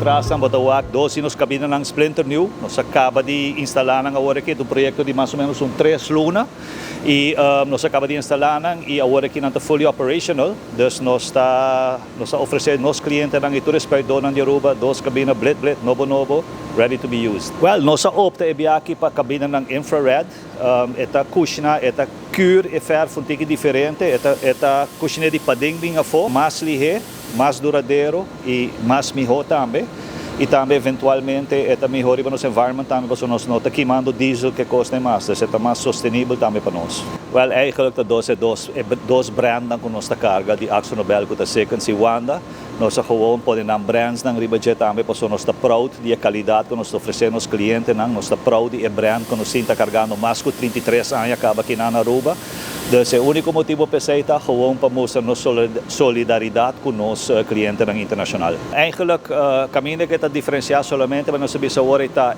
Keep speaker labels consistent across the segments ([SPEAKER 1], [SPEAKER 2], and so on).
[SPEAKER 1] atrás ng Batawak, 12 nos cabina ng Splinter New. Nos acaba de instalar ng agora aqui do projeto de mais ou menos 3 luna. E nos acaba de instalar e agora aqui não está fully operational. Dus nos está oferecendo nos clientes ng ito respeito ng Yoruba, 2 cabina blit novo, ready to be used. Well, nos opta e aqui para cabina ng infrared. Eta kushna, eta cure e fer funtique diferente. Eta kushna de pading binga fo, mais lihe, mais duradouro e mais miho também. E também, eventualmente, é melhor para o nosso environment também, porque nós não estamos queimando diesel que custa mais, então é mais sustentável também para nós. Well, eigenlijk dois brands que nós carga de Akzo Nobel que está second si Wanda. Nós gewoon podem dar brands ng Ribajet também, porque nós está proud de qualidade que nós oferecemos aos clientes, nós está proud de brand que nós está carregando mais que 33 anos acaba aqui na Aruba. Dus o único motivo para isso é gewoon para mostrar nossa solidariedade com os clientes internacional. Eigenlijk, caminho que está diferenciado somente para nós saber se agora está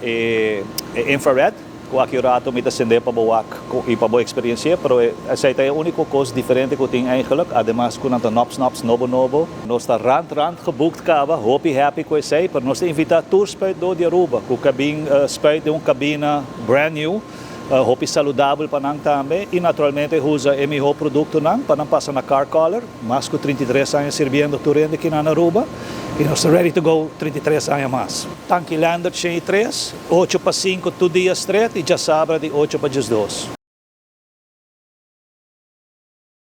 [SPEAKER 1] infrared, com accurato met acender para boa e para boa experiência, mas essa é a única coisa diferente que tem eigenlijk. Además, com a nops novo, nós está rand geboekt cava, happy com isso aí, para nós invitar tours para de Aruba, com cabine de cabina brand new. Hopi saudável para nang também e naturalmente usa o melhor produto nang para não passar na car color, mais que 33 anos servindo turende aqui na Aruba e nós ready to go 33 anos mais. Tanque Lander 3, 8 para 5 2 dias straight e já sabra de 8 para 2.